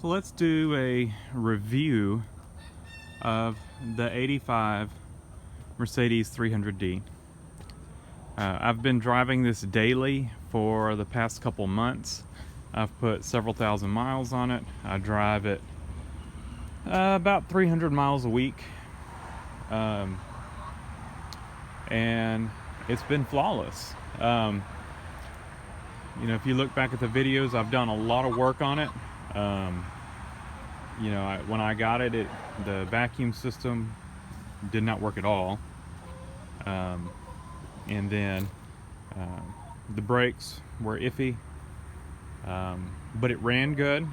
So let's do a review of the 85 Mercedes 300D. I've been driving this daily for the past couple months. I've put several thousand miles on it. I drive it about 300 miles a week. And it's been flawless. You know, if you look back at the videos, I've done a lot of work on it. You know, when I got it, the vacuum system did not work at all. And then the brakes were iffy, but it ran good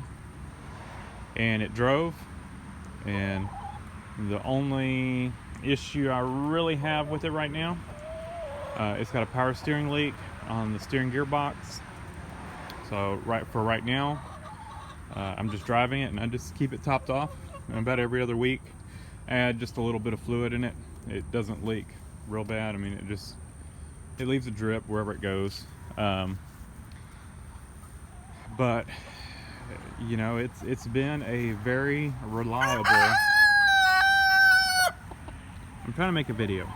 and it drove. And the only issue I really have with it right now, it's got a power steering leak on the steering gearbox. So right now, I'm just driving it and I just keep it topped off. And about every other week, add just a little bit of fluid in it. It doesn't leak real bad. I mean, it leaves a drip wherever it goes. But you know, it's been a very reliable. I'm trying to make a video.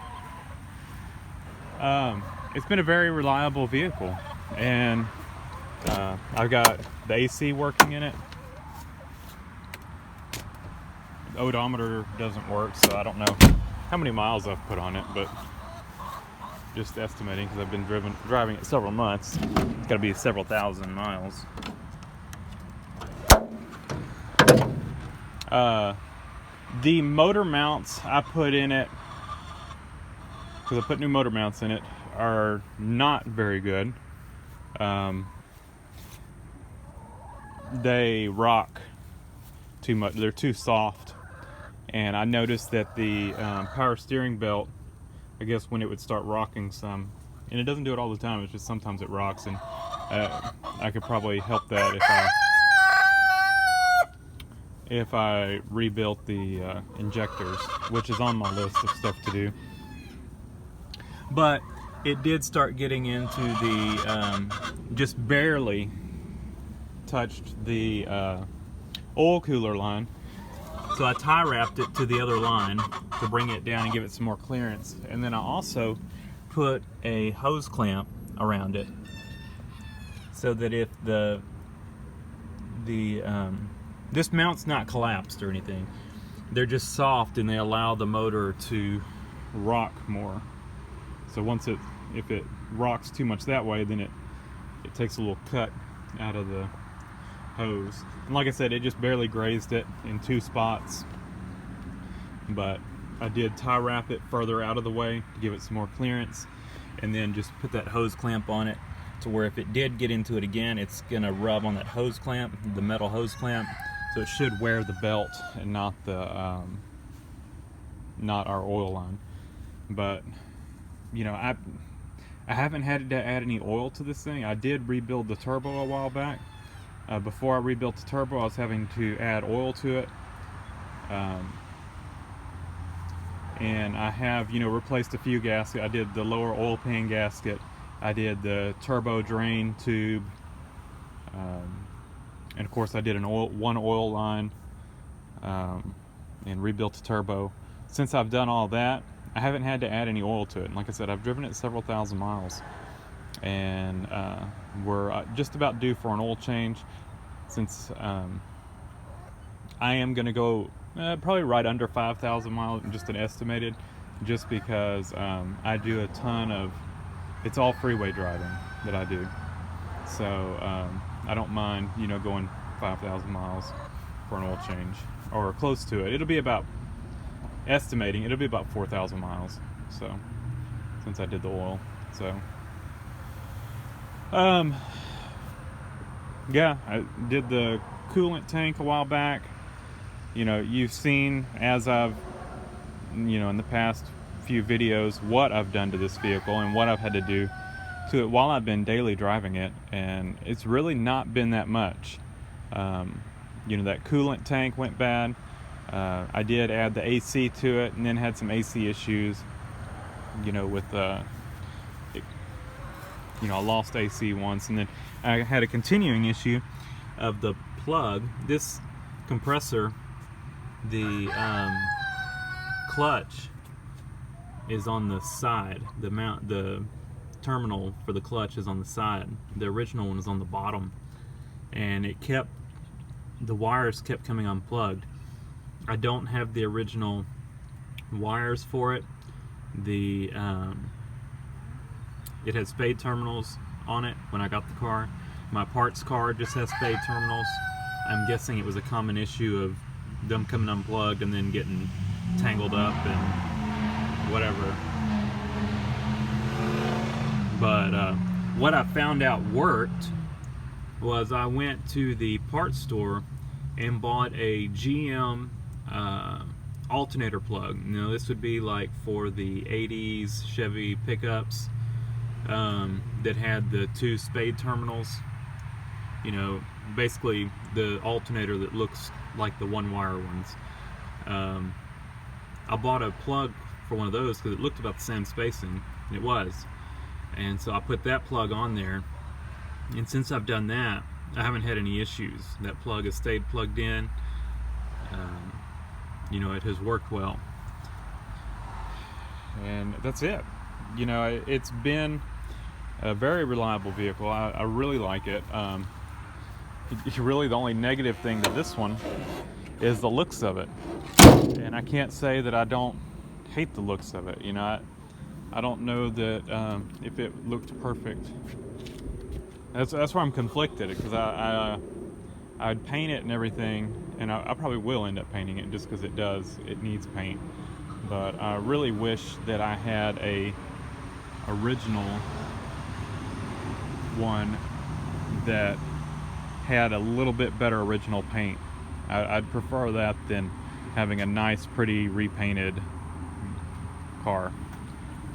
It's been a very reliable vehicle, and I've got the AC working in it. The odometer doesn't work, so I don't know how many miles I've put on it, but just estimating because I've been driving it several months. It's got to be several thousand miles. The motor mounts I put in it, because I put new motor mounts in it, are not very good. They rock too much. They're too soft. And I noticed that the power steering belt, I guess when it would start rocking some, and it doesn't do it all the time, it's just sometimes it rocks, and I could probably help that if I rebuilt the injectors, which is on my list of stuff to do. But it did start getting into the, just barely touched the oil cooler line. So I tie wrapped it to the other line to bring it down and give it some more clearance. And then I also put a hose clamp around it so that if this mount's not collapsed or anything, they're just soft and they allow the motor to rock more. So if it rocks too much that way, then it takes a little cut out of the hose. And like I said, it just barely grazed it in 2 spots, but I did tie wrap it further out of the way to give it some more clearance, and then just put that hose clamp on it to where if it did get into it again, it's gonna rub on that hose clamp, the metal hose clamp, so it should wear the belt and not our oil line. But you know, I haven't had to add any oil to this thing. I did rebuild the turbo a while back. Before I rebuilt the turbo, I was having to add oil to it. And I have, you know, replaced a few gaskets. I did the lower oil pan gasket. I did the turbo drain tube. And of course I did one oil line, and rebuilt the turbo. Since I've done all that, I haven't had to add any oil to it. And like I said, I've driven it several thousand miles, and we're just about due for an oil change, since I am going to go probably right under 5,000 miles, just an estimated, just because I do a ton of, it's all freeway driving that I do, so I don't mind, you know, going 5,000 miles for an oil change, or close to it. It'll be about 4,000 miles, so since I did the oil. So yeah, I did the coolant tank a while back. You know, you've seen, as I've, you know, in the past few videos, what I've done to this vehicle and what I've had to do to it while I've been daily driving it, and it's really not been that much. You know, that coolant tank went bad. I did add the AC to it, and then had some AC issues, you know, with you know, I lost AC once, and then I had a continuing issue of the plug. This compressor, the clutch is on the side. The terminal for the clutch is on the side. The original one is on the bottom, and the wires kept coming unplugged. I don't have the original wires for it. It had spade terminals on it when I got the car. My parts card just has spade terminals. I'm guessing it was a common issue of them coming unplugged and then getting tangled up and whatever. But what I found out worked was I went to the parts store and bought a GM alternator plug. You know, this would be like for the 80s Chevy pickups that had the 2 spade terminals. You know, basically the alternator that looks like the 1-wire ones. I bought a plug for one of those because it looked about the same spacing, and it was. And so I put that plug on there, and since I've done that, I haven't had any issues. That plug has stayed plugged in. You know, it has worked well. And that's it. You know, it's been a very reliable vehicle. I really like it. Really, the only negative thing to this one is the looks of it. And I can't say that I don't hate the looks of it. You know, I don't know that if it looked perfect. That's where I'm conflicted, because I'd paint it and everything, and I probably will end up painting it just because it needs paint. But I really wish that I had a original one that had a little bit better original paint. I'd prefer that than having a nice, pretty repainted car.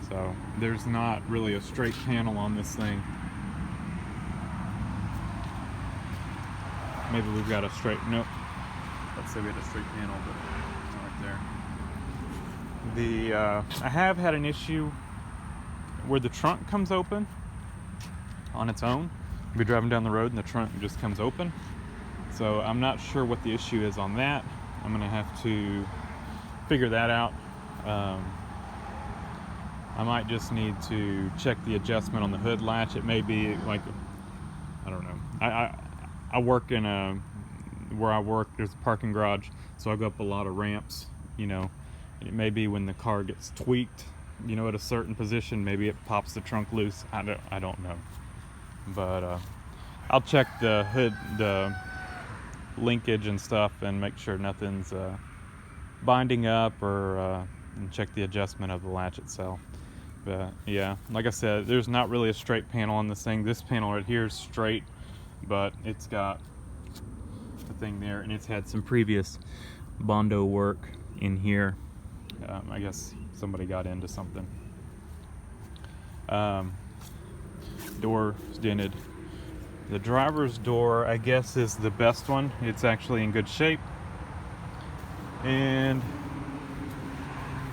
So there's not really a straight panel on this thing. Maybe we've got a straight, nope. Let's say we had a straight panel, but not right there. I have had an issue where the trunk comes open on its own. We'll be driving down the road and the trunk just comes open. So I'm not sure what the issue is on that. I'm gonna have to figure that out. I might just need to check the adjustment on the hood latch. It may be like, I don't know. I work in where I work, there's a parking garage, so I go up a lot of ramps, you know. It may be when the car gets tweaked, you know, at a certain position, maybe it pops the trunk loose. I don't know. But I'll check the hood, the linkage and stuff, and make sure nothing's binding up, or and check the adjustment of the latch itself. But yeah, like I said, there's not really a straight panel on this thing. This panel right here is straight, but it's got the thing there, and it's had some previous Bondo work in here. I guess somebody got into something. Door is dented. The driver's door, I guess, is the best one. It's actually in good shape. And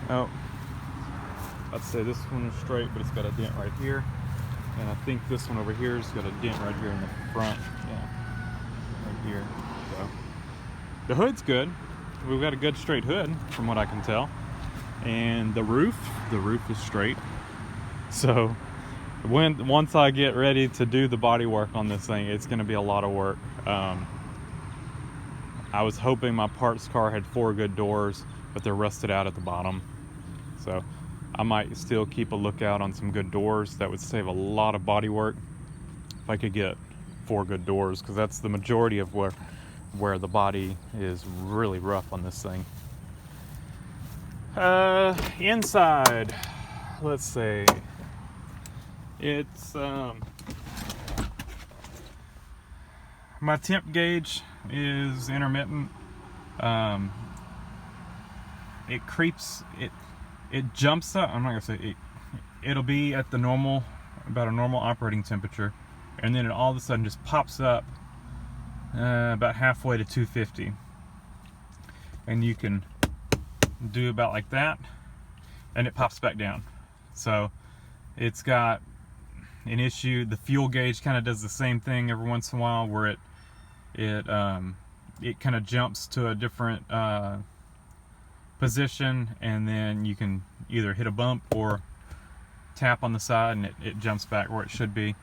I'd say this one is straight, but it's got a dent right here. And I think this one over here has got a dent right here in the front. Yeah, right here. So the hood's good. We've got a good straight hood from what I can tell. And the roof is straight. So once I get ready to do the body work on this thing, it's going to be a lot of work. I was hoping my parts car had 4 good doors, but they're rusted out at the bottom. So I might still keep a lookout on some good doors. That would save a lot of body work if I could get 4 good doors, because that's the majority of where the body is really rough on this thing. Inside, let's say it's my temp gauge is intermittent. It creeps, it jumps up. I'm not gonna say it'll be at the normal, about a normal operating temperature, and then it all of a sudden just pops up about halfway to 250, and you can do about like that, and it pops back down. So it's got an issue. The fuel gauge kind of does the same thing every once in a while, where it kind of jumps to a different position, and then you can either hit a bump or tap on the side and it jumps back where it should be.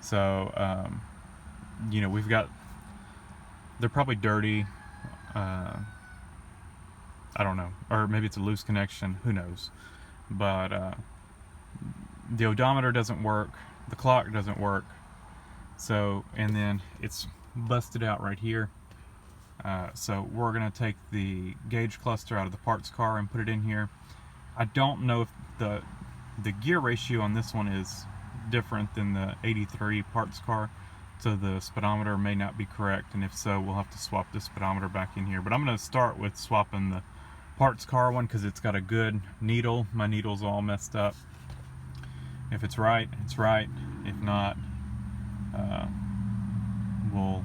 So you know, we've got, they're probably dirty, I don't know, or maybe it's a loose connection, who knows. But the odometer doesn't work, the clock doesn't work, so, and then it's busted out right here. So we're going to take the gauge cluster out of the parts car and put it in here. I don't know if the gear ratio on this one is different than the 83 parts car, so the speedometer may not be correct, and if so, we'll have to swap the speedometer back in here. But I'm going to start with swapping the parts car one because it's got a good needle. My needle's all messed up. If it's right, it's right. If not, we'll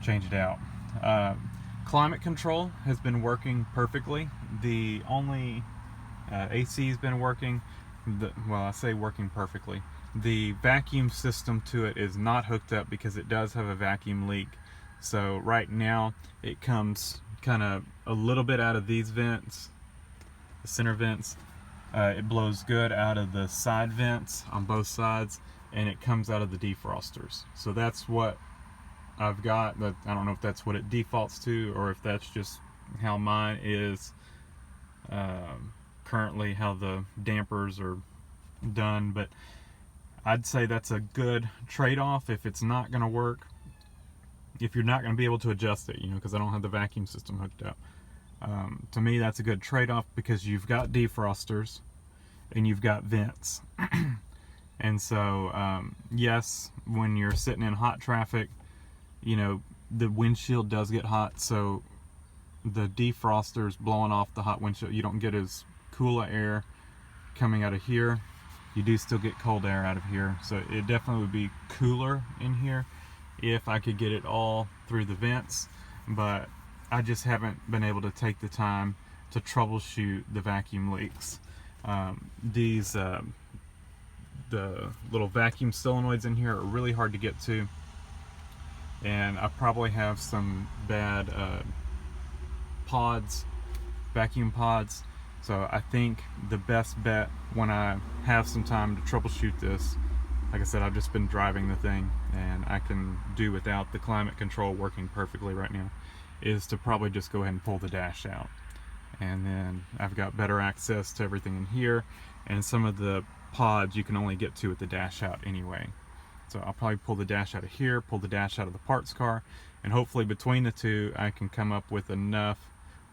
change it out. Climate control has been working perfectly. The only AC has been working. Well, I say working perfectly. The vacuum system to it is not hooked up because it does have a vacuum leak. So right now it comes kind of a little bit out of these vents, the center vents. It blows good out of the side vents on both sides, and it comes out of the defrosters. So that's what I've got. But I don't know if that's what it defaults to, or if that's just how mine is currently, how the dampers are done. But I'd say that's a good trade-off if it's not going to work, if you're not going to be able to adjust it, you know, because I don't have the vacuum system hooked up. To me, that's a good trade-off because you've got defrosters and you've got vents. And so yes, when you're sitting in hot traffic, you know, the windshield does get hot, so the defroster's blowing off the hot windshield. You don't get as cool air coming out of here. You do still get cold air out of here, so it definitely would be cooler in here if I could get it all through the vents. But I just haven't been able to take the time to troubleshoot the vacuum leaks. The little vacuum solenoids in here are really hard to get to, and I probably have some bad pods, vacuum pods. So I think the best bet when I have some time to troubleshoot this, like I said, I've just been driving the thing and I can do without the climate control working perfectly right now, is to probably just go ahead and pull the dash out. And then I've got better access to everything in here, and some of the pods you can only get to with the dash out anyway. So I'll probably pull the dash out of here, pull the dash out of the parts car, and hopefully between the two I can come up with enough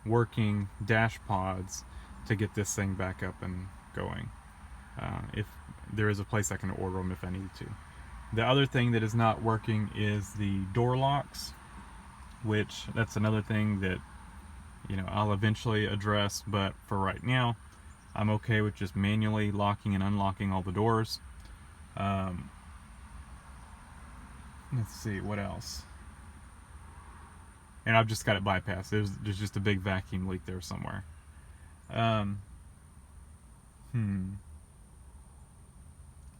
working dash pods to get this thing back up and going. If there is a place I can order them if I need to. The other thing that is not working is the door locks, which that's another thing that, you know, I'll eventually address, but for right now I'm okay with just manually locking and unlocking all the doors. Let's see what else. And I've just got it bypassed. There's just a big vacuum leak there somewhere.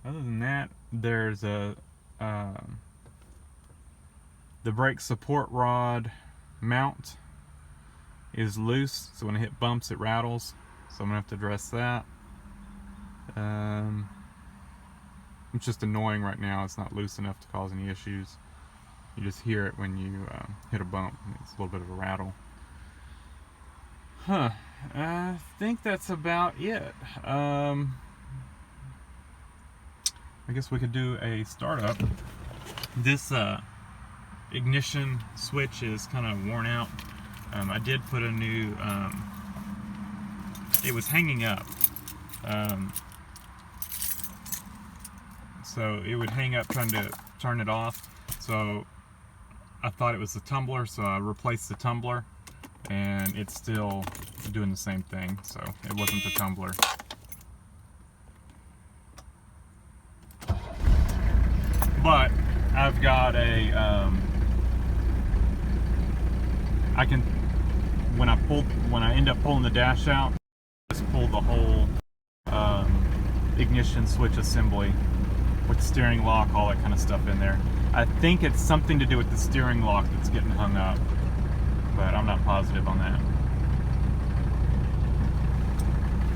Other than that, there's the brake support rod mount is loose, so when I hit bumps it rattles, so I'm gonna have to address that. It's just annoying right now. It's not loose enough to cause any issues. You just hear it when you hit a bump. It's a little bit of a rattle. I think that's about it. I guess we could do a startup. This ignition switch is kind of worn out. I did put a new, it was hanging up. So it would hang up trying to turn it off. So I thought it was the tumbler, so I replaced the tumbler, and it's still doing the same thing, so it wasn't the tumbler. But I've got a, I can, when I end up pulling the dash out, just pull the whole ignition switch assembly with the steering lock, all that kind of stuff in there. I think it's something to do with the steering lock that's getting hung up, but I'm not positive on that.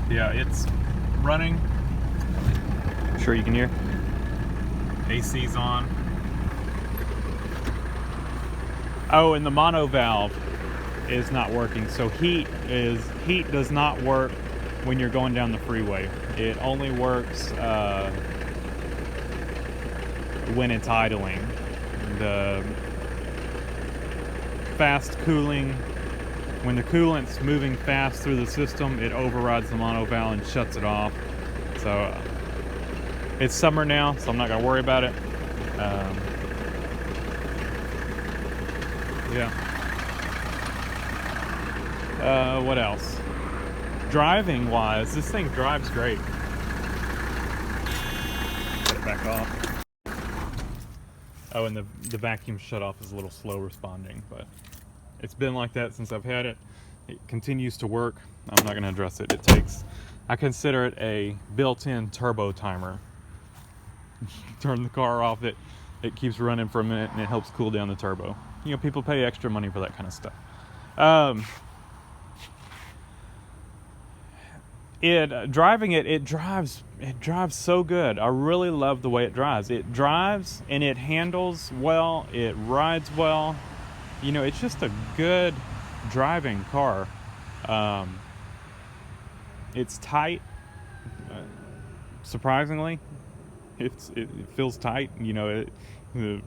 Yeah, it's running. I'm sure you can hear. AC's on. Oh, and the mono valve is not working. So heat does not work when you're going down the freeway. It only works when it's idling. The fast cooling, when the coolant's moving fast through the system, it overrides the mono valve and shuts it off. So it's summer now, so I'm not gonna worry about it. Yeah. What else? Driving wise, this thing drives great. Put it back off. Oh, and the vacuum shutoff is a little slow responding, but it's been like that since I've had it. It continues to work. I'm not gonna address it. I consider it a built-in turbo timer. Turn the car off, it keeps running for a minute and it helps cool down the turbo. You know, people pay extra money for that kind of stuff. Driving it drives so good. I really love the way it drives. It drives and it handles well, it rides well. You know, it's just a good driving car. It's tight, surprisingly. It feels tight. You know,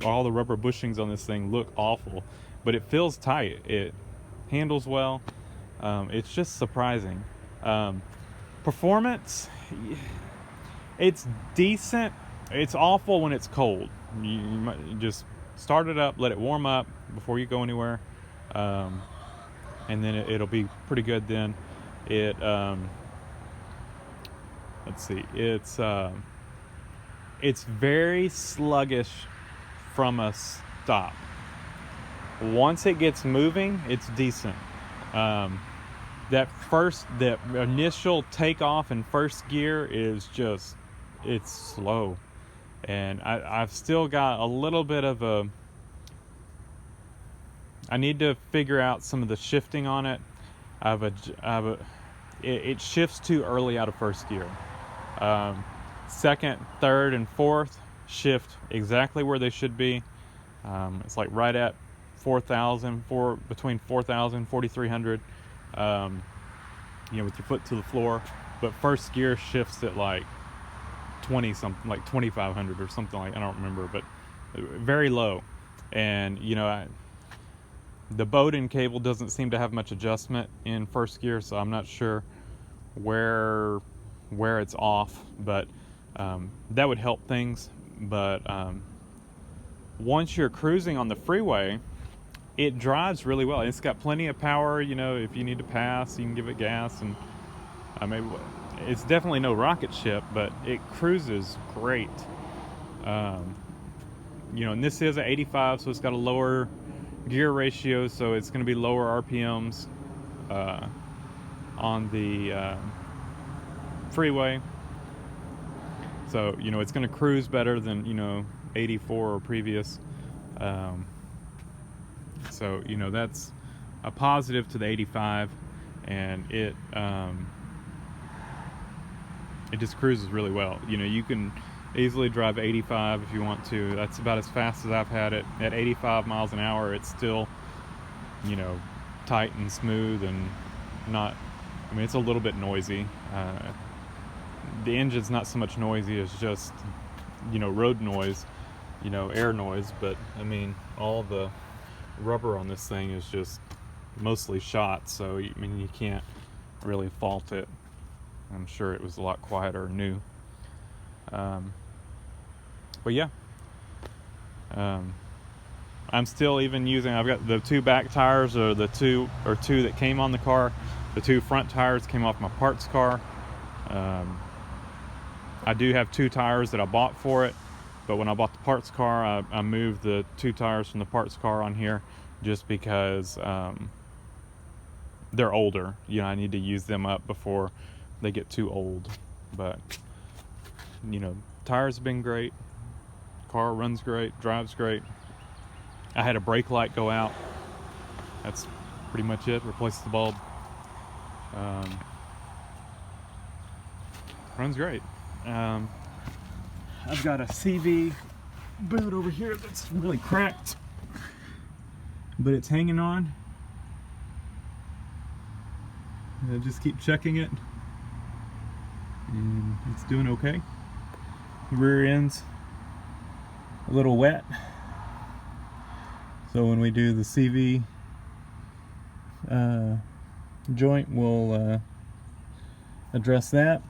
all the rubber bushings on this thing look awful, but it feels tight. It handles well. It's just surprising. Performance, it's decent. It's awful when it's cold. You might just start it up, let it warm up before you go anywhere, and then it'll be pretty good then. Let's see, it's very sluggish from a stop. Once it gets moving, it's decent. The initial takeoff in first gear is just, it's slow. And I've still got a little bit of I need to figure out some of the shifting on it. It shifts too early out of first gear. Second, third, and fourth shift exactly where they should be. It's like right at 4,000, between 4,000, 4,300, you know, with your foot to the floor. But first gear shifts at like 20 something, like 2,500 or something like, I don't remember, but very low. And you know, the Bowden cable doesn't seem to have much adjustment in first gear, so I'm not sure where it's off, but that would help things. But once you're cruising on the freeway, it drives really well. It's got plenty of power. You know, if you need to pass, you can give it gas, and it's definitely no rocket ship, but it cruises great. You know, and this is an 85, so it's got a lower gear ratio, so it's going to be lower RPMs on the freeway. So, you know, it's going to cruise better than, you know, 84 or previous. So, you know, that's a positive to the 85, and it just cruises really well. You know, you can easily drive 85 if you want to. That's about as fast as I've had it. At 85 miles an hour, it's still, you know, tight and smooth and not, I mean, it's a little bit noisy. The engine's not so much noisy as just, you know, road noise, you know, air noise. But I mean, all the rubber on this thing is just mostly shot, so I mean, you can't really fault it. I'm sure it was a lot quieter new. But yeah, I'm still even using, I've got the two back tires, or two that came on the car. The two front tires came off my parts car. I do have two tires that I bought for it, but when I bought the parts car, I moved the two tires from the parts car on here just because they're older. You know, I need to use them up before they get too old. But, you know, tires have been great. car runs great, drives great. I had a brake light go out. That's pretty much it. Replaced the bulb. Runs great. I've got a CV boot over here that's really cracked, but it's hanging on. I just keep checking it, and it's doing okay. The rear end's a little wet, so when we do the CV joint, we'll address that.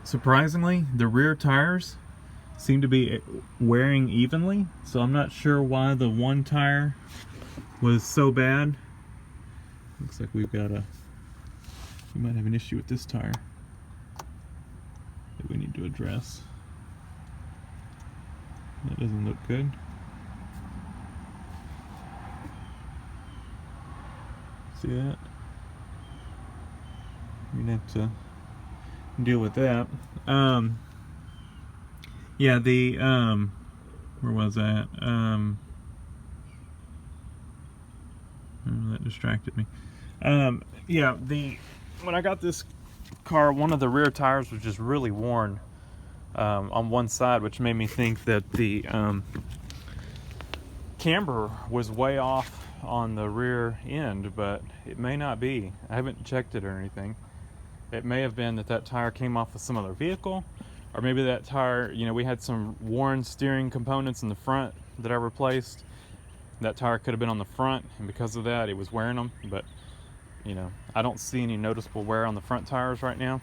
Surprisingly, the rear tires seem to be wearing evenly, so I'm not sure why the one tire was so bad. Looks like we might have an issue with this tire that we need to address. That doesn't look good. See that? We're gonna have to deal with that. Yeah, where was that? That distracted me. Yeah, when I got this car, one of the rear tires was just really worn on one side, which made me think that the camber was way off on the rear end, but it may not be. I haven't checked it or anything. It may have been that tire came off of some other vehicle, or maybe that tire, we had some worn steering components in the front that I replaced. That tire could have been on the front, and because of that, it was wearing them. But, I don't see any noticeable wear on the front tires right now.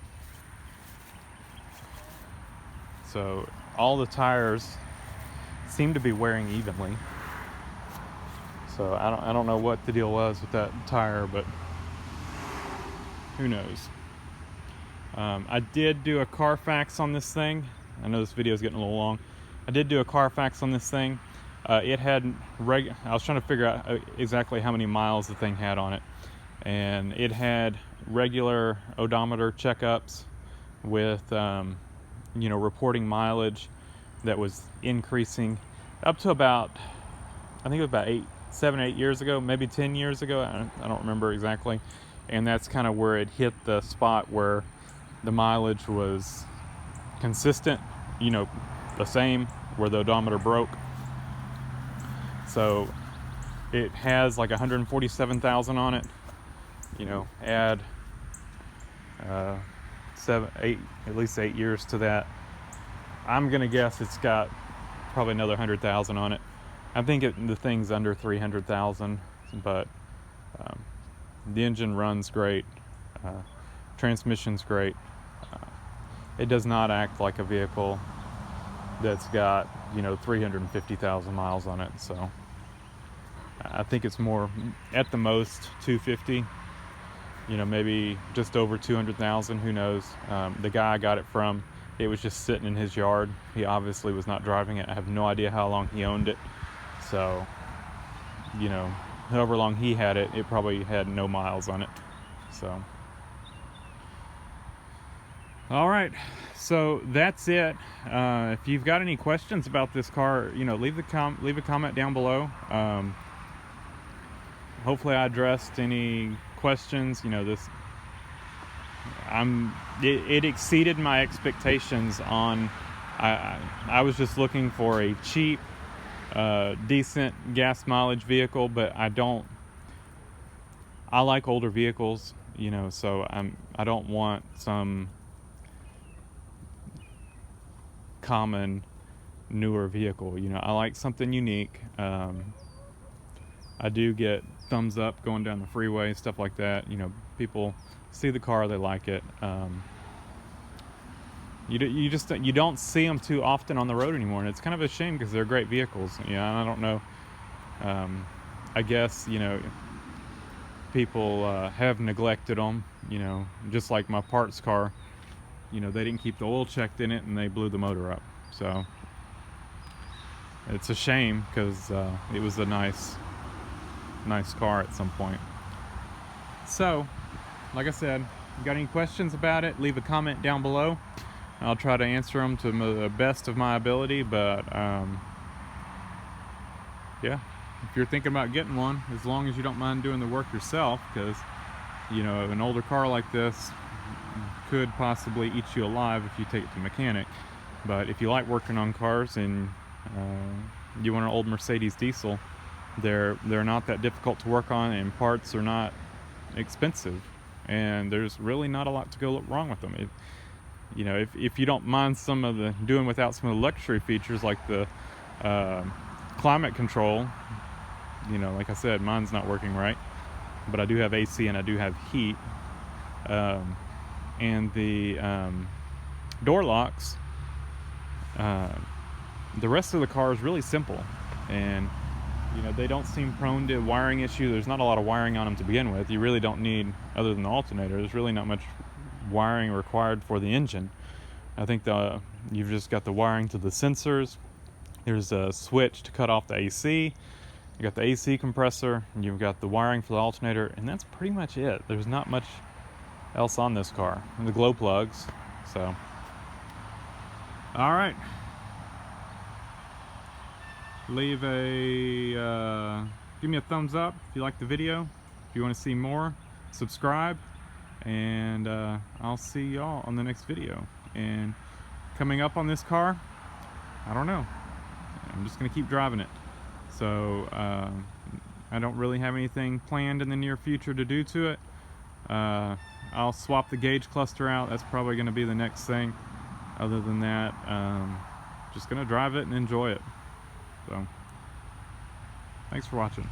So all the tires seem to be wearing evenly. So I don't know what the deal was with that tire, but who knows. I did do a Carfax on this thing. I know this video is getting a little long. I did do a Carfax on this thing. It had I was trying to figure out exactly how many miles the thing had on it, and it had regular odometer checkups with reporting mileage that was increasing up to about, I think it was about 7 or 8 years ago, maybe 10 years ago. I don't remember exactly. And that's kind of where it hit the spot where the mileage was consistent, the same, where the odometer broke. So it has like 147,000 on it. Add at least 8 years to that. I'm gonna guess it's got probably another 100,000 on it. I think the thing's under 300,000, but the engine runs great. Transmission's great. It does not act like a vehicle that's got 350,000 miles on it. So I think it's more, at the most, 250. Maybe just over 200,000. Who knows? The guy I got it from, it was just sitting in his yard. He obviously was not driving it. I have no idea how long he owned it. So, however long he had it, it probably had no miles on it. So, all right, so that's it. If you've got any questions about this car, leave a comment down below. Hopefully I addressed any questions. It exceeded my expectations on. I was just looking for a cheap, decent gas mileage vehicle, but I like older vehicles, so I don't want some common newer vehicle. I like something unique. I do get thumbs up going down the freeway, stuff like that. People see the car, they like it. You don't see them too often on the road anymore, and it's kind of a shame because they're great vehicles. I don't know. I guess people have neglected them. Just like my parts car. They didn't keep the oil checked in it, and they blew the motor up. So it's a shame because it was a nice car at some point. So, like I said, if you got any questions about it, leave a comment down below. I'll try to answer them to the best of my ability, but yeah, if you're thinking about getting one, as long as you don't mind doing the work yourself, because you know, an older car like this could possibly eat you alive if you take it to a mechanic. But if you like working on cars and you want an old Mercedes diesel, they're not that difficult to work on, and parts are not expensive, and there's really not a lot to go wrong with them. If you don't mind some of the doing without some of the luxury features like the climate control, you know, like I said, mine's not working right, but I do have AC and I do have heat, and the door locks. The rest of the car is really simple, and you know, they don't seem prone to wiring issue. There's not a lot of wiring on them to begin with. You really don't need, other than the alternator, there's really not much wiring required for the engine. I think you've just got the wiring to the sensors. There's a switch to cut off the AC. You got the AC compressor, and you've got the wiring for the alternator, and that's pretty much it. There's not much else on this car. And the glow plugs. So, all right. Leave give me a thumbs up if you like the video. If you want to see more, subscribe, and I'll see y'all on the next video. And coming up on this car, I don't know. I'm just gonna keep driving it. So I don't really have anything planned in the near future to do to it. I'll swap the gauge cluster out. That's probably gonna be the next thing. Other than that, just gonna drive it and enjoy it. So, thanks for watching.